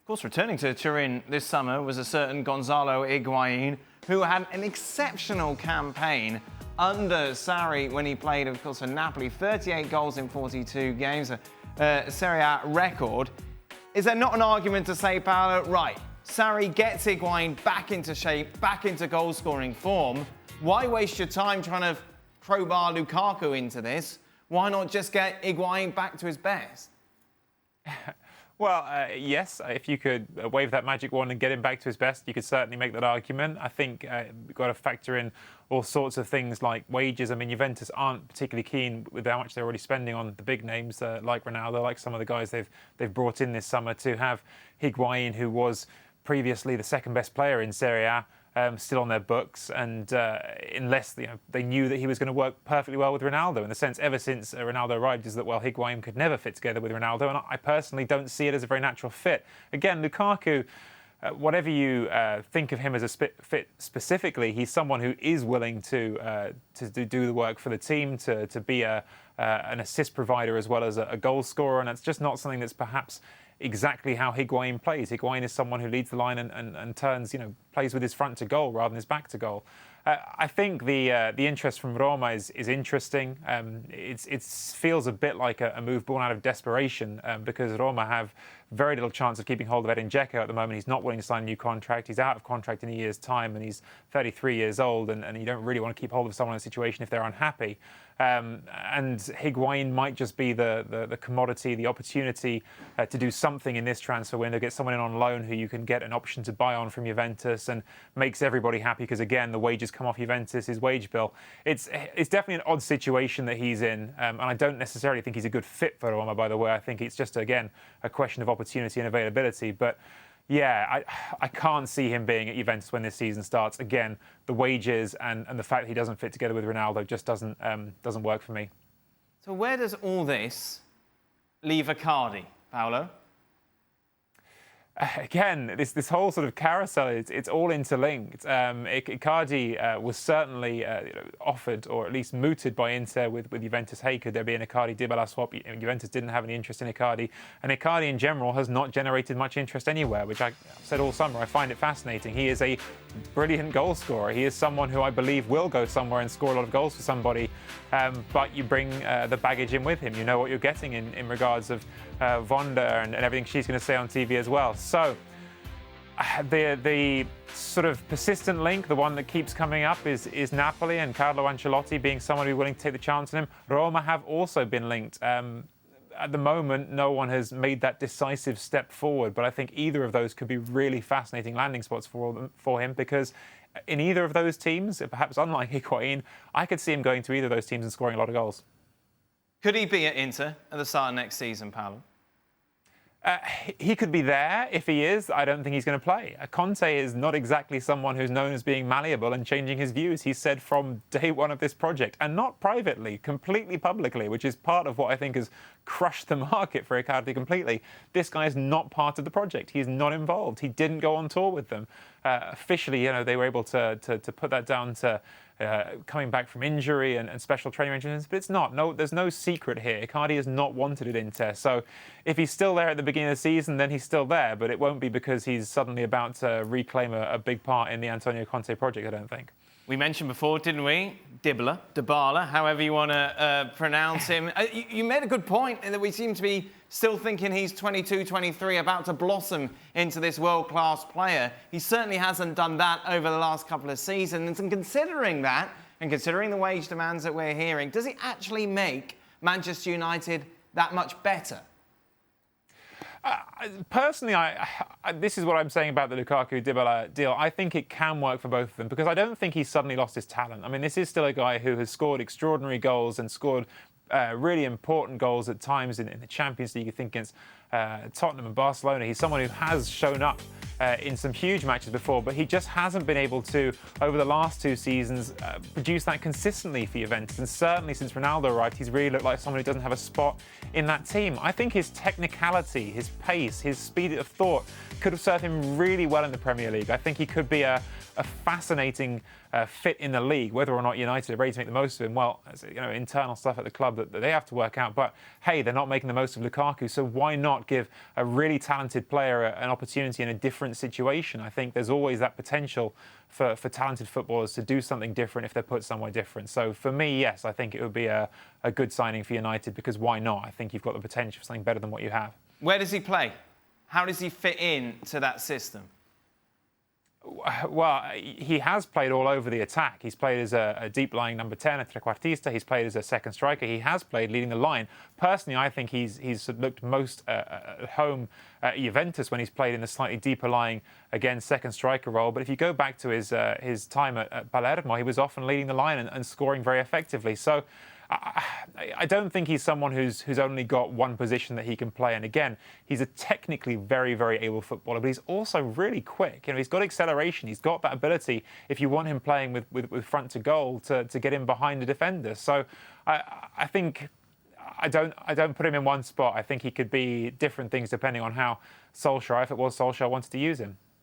Of course, returning to Turin this summer was a certain Gonzalo Higuain, who had an exceptional campaign under Sarri when he played, of course, for Napoli. 38 goals in 42 games, a Serie A record. Is there not an argument to say, Paolo, right, Sarri gets Higuain back into shape, back into goal-scoring form. Why waste your time trying to crowbar Lukaku into this? Why not just get Higuain back to his best? Well, yes, if you could wave that magic wand and get him back to his best, you could certainly make that argument. I think we've got to factor in all sorts of things like wages. I mean, Juventus aren't particularly keen with how much they're already spending on the big names like Ronaldo, like some of the guys they've brought in this summer. To have Higuain, who was previously the second best player in Serie A, still on their books, and unless they knew that he was going to work perfectly well with Ronaldo. In the sense, ever since Ronaldo arrived, is that, well, Higuain could never fit together with Ronaldo, and I personally don't see it as a very natural fit. Again, Lukaku, whatever you think of him as a fit specifically, he's someone who is willing to do the work for the team, to be an assist provider as well as a goal scorer, and that's just not something that's perhaps exactly how Higuain plays. Higuain is someone who leads the line and turns, plays with his front to goal rather than his back to goal. I think the interest from Roma is interesting. It feels a bit like a move born out of desperation because Roma have very little chance of keeping hold of Edin Dzeko at the moment. He's not willing to sign a new contract. He's out of contract in a year's time, and he's 33 years old, and you don't really want to keep hold of someone in a situation if they're unhappy. And Higuain might just be the commodity, the opportunity to do something in this transfer window, get someone in on loan who you can get an option to buy on from Juventus, and makes everybody happy because, again, the wages come off Juventus' wage bill. It's definitely an odd situation that he's in, and I don't necessarily think he's a good fit for Roma, by the way. I think it's just, again, a question of opportunity and availability. But yeah, I can't see him being at Juventus when this season starts. Again, the wages and the fact that he doesn't fit together with Ronaldo just doesn't work for me. So where does all this leave Icardi, Paolo? Again, this whole sort of carousel, it's all interlinked. Icardi was certainly offered, or at least mooted by Inter with Juventus. Hey, could there be an Icardi-Dybala swap? Juventus didn't have any interest in Icardi. And Icardi in general has not generated much interest anywhere, which I've said all summer. I find it fascinating. He is a brilliant goal scorer. He is someone who I believe will go somewhere and score a lot of goals for somebody. But you bring the baggage in with him. You know what you're getting in regards of Vonda and everything she's going to say on TV as well. So the sort of persistent link, the one that keeps coming up, is Napoli and Carlo Ancelotti being someone who's willing to take the chance on him. Roma have also been linked. At the moment, no one has made that decisive step forward, but I think either of those could be really fascinating landing spots for him, because in either of those teams, perhaps unlike Higuain, I could see him going to either of those teams and scoring a lot of goals. Could he be at Inter at the start of next season, Paolo? He could be there. If he is, I don't think he's going to play. Conte is not exactly someone who's known as being malleable and changing his views. He said from day one of this project, and not privately, completely publicly, which is part of what I think has crushed the market for Icardi completely. This guy is not part of the project. He's not involved. He didn't go on tour with them. Officially, they were able to put that down to coming back from injury and special training arrangements, but it's not. No, there's no secret here. Icardi is not wanted at Inter. So if he's still there at the beginning of the season, then he's still there, but it won't be because he's suddenly about to reclaim a big part in the Antonio Conte project, I don't think. We mentioned before, didn't we? Dybala, however you want to pronounce him. You made a good point in that we seem to be still thinking he's 22, 23, about to blossom into this world-class player. He certainly hasn't done that over the last couple of seasons. And considering that, and considering the wage demands that we're hearing, does it actually make Manchester United that much better? Personally, this is what I'm saying about the Lukaku-Dybala deal. I think it can work for both of them because I don't think he's suddenly lost his talent. I mean, this is still a guy who has scored extraordinary goals and scored really important goals at times in the Champions League. You think against Tottenham and Barcelona. He's someone who has shown up in some huge matches before, but he just hasn't been able to, over the last two seasons, produce that consistently for Juventus. And certainly since Ronaldo arrived, he's really looked like someone who doesn't have a spot in that team. I think his technicality, his pace, his speed of thought could have served him really well in the Premier League. I think he could be a a fascinating fit in the league. Whether or not United are ready to make the most of him, well, internal stuff at the club that they have to work out. But hey, they're not making the most of Lukaku, so why not give a really talented player an opportunity in a different situation? I think there's always that potential for talented footballers to do something different if they're put somewhere different. So for me, yes, I think it would be a good signing for United, because why not? I think you've got the potential for something better than what you have. Where does he play? How does he fit in to that system? Well, he has played all over the attack. He's played as a deep-lying number 10, a trequartista. He's played as a second striker. He has played leading the line. Personally, I think he's looked most at home at Juventus when he's played in the slightly deeper-lying, again, second striker role. But if you go back to his time at Palermo, he was often leading the line and scoring very effectively. So I don't think he's someone who's only got one position that he can play. And again, he's a technically very, very able footballer, but he's also really quick. He's got acceleration. He's got that ability, if you want him playing with front to goal, to get in behind the defender. So I think I don't put him in one spot. I think he could be different things depending on how Solskjaer, if it was Solskjaer, wanted to use him.